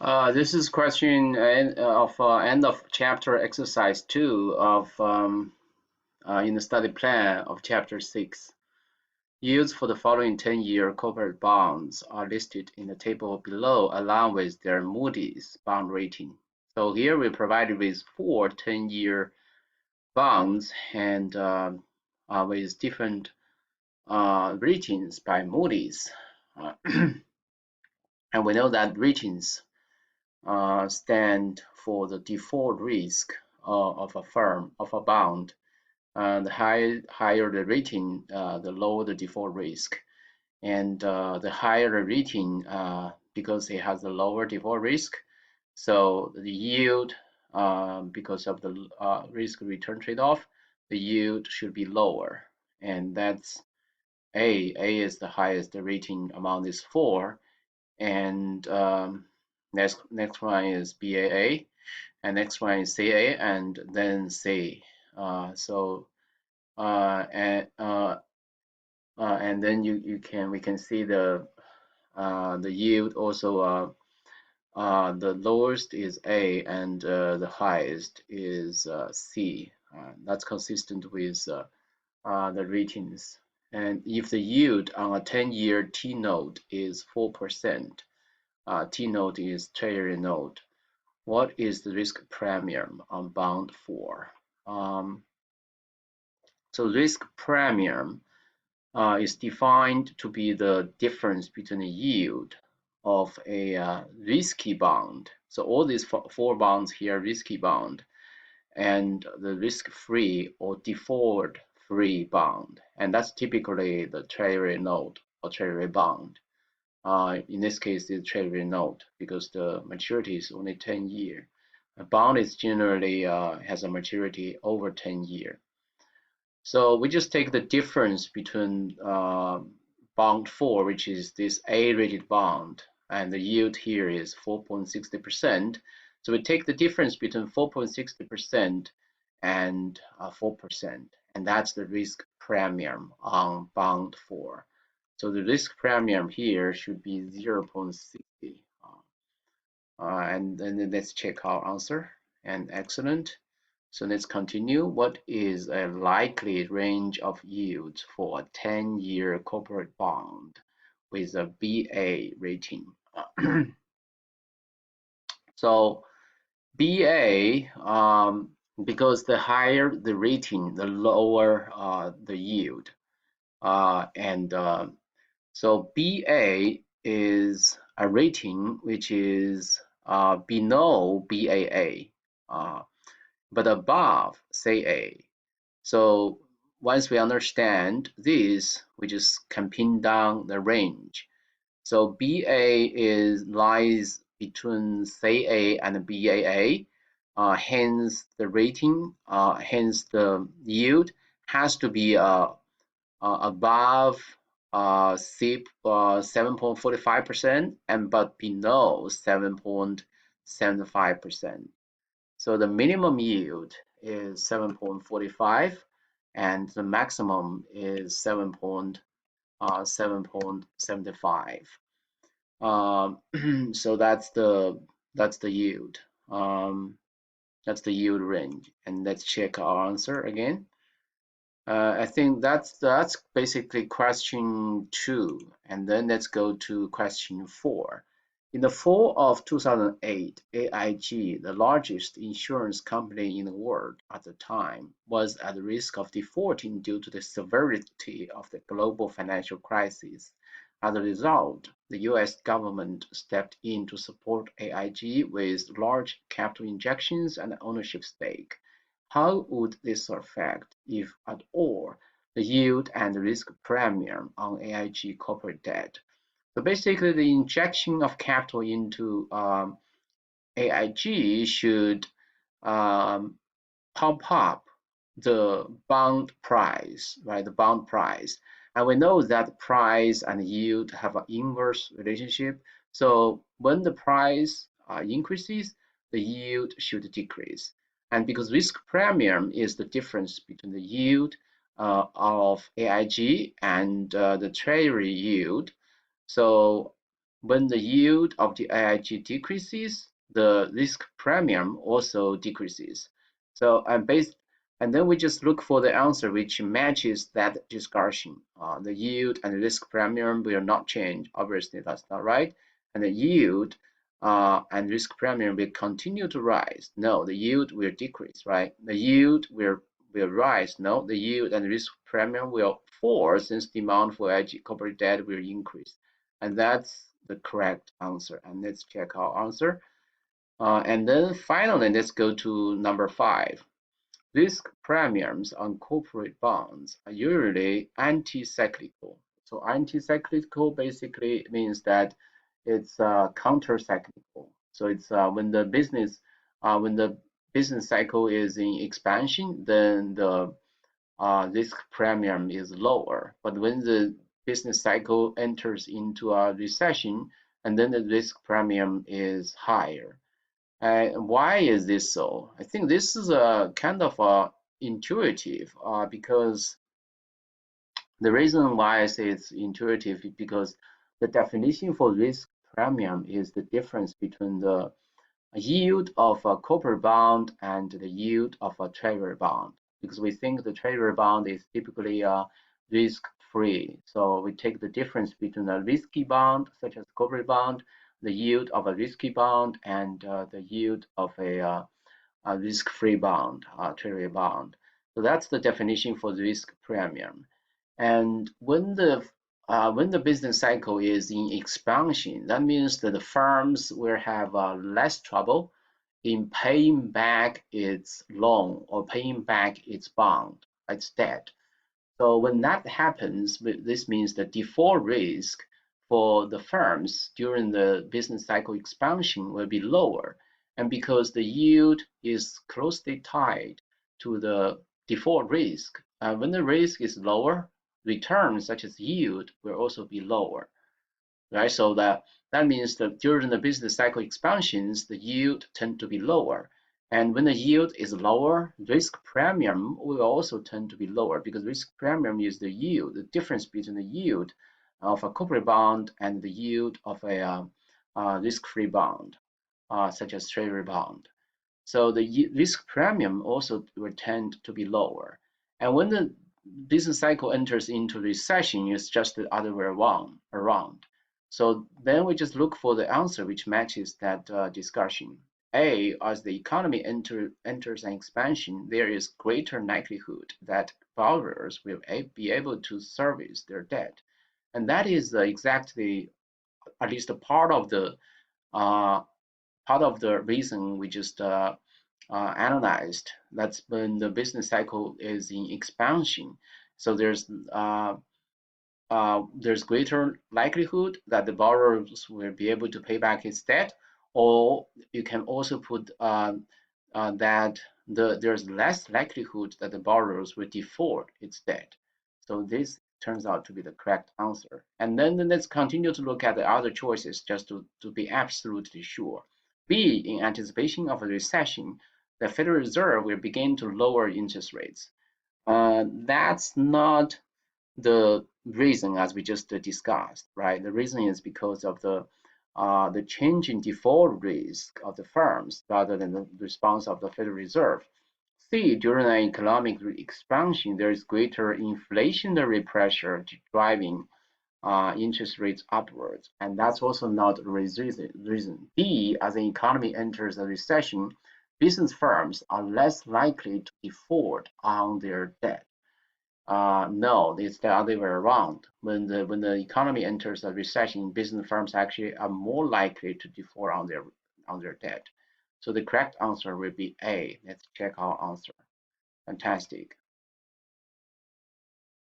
This is question of end of chapter exercise 2 of in the study plan of chapter 6. Yields for the following 10-year corporate bonds are listed in the table below along with their Moody's bond rating. So here we provided with 4 10-year bonds and with different ratings by Moody's. And we know that ratings stand for the default risk of a firm, of a bond. The higher the rating, the lower the default risk. And the higher the rating, because it has a lower default risk, so the yield, because of the risk return trade-off, the yield should be lower. And that's A. A is the highest rating among these four. And next one is BAA, and next one is CA, and then C. And then we can see the yield also. The lowest is A, and the highest is C. That's consistent with the ratings. And if the yield on a 10-year T note is 4%, T note is treasury note, what is the risk premium on bond 4? So risk premium is defined to be the difference between the yield of a risky bond. So all these four bonds here, risky bond, and the risk-free or default-free bond. And that's typically the treasury note or treasury bond. In this case, it's treasury note because the maturity is only 10 years. A bond is generally has a maturity over 10 years. So we just take the difference between bond 4, which is this A-rated bond, and the yield here is 4.60%. So we take the difference between 4.60% and 4%, and that's the risk premium on bond 4. So the risk premium here should be 0.60. And then let's check our answer. And excellent. So let's continue. What is a likely range of yields for a 10-year corporate bond with a BA rating? So BA, because the higher the rating, the lower the yield. So BA is a rating which is below BAA, but above CA. So once we understand this, we just can pin down the range. So BA lies between CA and BAA, hence the rating, hence the yield has to be above SIP 7.45% and but below 7.75%. So the minimum yield is 7.45 and the maximum is 7.75. So that's the yield. That's the yield range. And let's check our answer again. I think that's basically question 2, and then let's go to question 4. In the fall of 2008, AIG, the largest insurance company in the world at the time, was at risk of defaulting due to the severity of the global financial crisis. As a result, the US government stepped in to support AIG with large capital injections and ownership stake. How would this affect, if at all, the yield and risk premium on AIG corporate debt? So basically, the injection of capital into AIG should pump up the bond price, right? The bond price. And we know that price and yield have an inverse relationship. So when the price increases, the yield should decrease. And because risk premium is the difference between the yield of AIG and the treasury yield, so when the yield of the AIG decreases, the risk premium also decreases. So and then we just look for the answer which matches that discussion. The yield and the risk premium will not change. Obviously, that's not right. And the yield and risk premium will continue to rise. No, the yield will decrease, right? The yield will rise. No, the yield and risk premium will fall since demand for AIG corporate debt will increase. And that's the correct answer. And let's check our answer. And then finally, let's go to number 5. Risk premiums on corporate bonds are usually anti-cyclical. So anti-cyclical basically means that it's counter-cyclical. So it's when the business cycle is in expansion, then the risk premium is lower. But when the business cycle enters into a recession, and then the risk premium is higher. Why is this so? I think this is a kind of intuitive because the reason why I say it's intuitive is because the definition for risk premium is the difference between the yield of a corporate bond and the yield of a treasury bond, because we think the treasury bond is typically risk-free. So we take the difference between a risky bond, such as corporate bond, the yield of a risky bond, and the yield of a risk-free bond, treasury bond. So that's the definition for risk premium. And when the business cycle is in expansion, that means that the firms will have less trouble in paying back its loan or paying back its bond, its debt. So when that happens, this means the default risk for the firms during the business cycle expansion will be lower. And because the yield is closely tied to the default risk, when the risk is lower, returns such as yield will also be lower, right? So that means that during the business cycle expansions, the yield tend to be lower. And when the yield is lower, risk premium will also tend to be lower because risk premium is the yield, the difference between the yield of a corporate bond and the yield of a risk-free bond, such as treasury bond. So the risk premium also will tend to be lower. And when the business cycle enters into recession, it's just the other way around. So then we just look for the answer which matches that discussion. A, as the economy enters an expansion, there is greater likelihood that borrowers will be able to service their debt. And that is exactly, at least a uh, part of the reason we just analyzed. That's when the business cycle is in expansion. So there's greater likelihood that the borrowers will be able to pay back his debt, or you can also put that there's less likelihood that the borrowers will default its debt. So this turns out to be the correct answer. And then let's continue to look at the other choices just to be absolutely sure. B, in anticipation of a recession, the Federal Reserve will begin to lower interest rates. That's not the reason as we just discussed, right? The reason is because of the change in default risk of the firms rather than the response of the Federal Reserve. C, during an economic expansion, there is greater inflationary pressure driving interest rates upwards, and that's also not the reason. D, as the economy enters a recession, business firms are less likely to default on their debt. No, it's the other way around. When the economy enters a recession, business firms actually are more likely to default on their debt. So the correct answer will be A. Let's check our answer. Fantastic.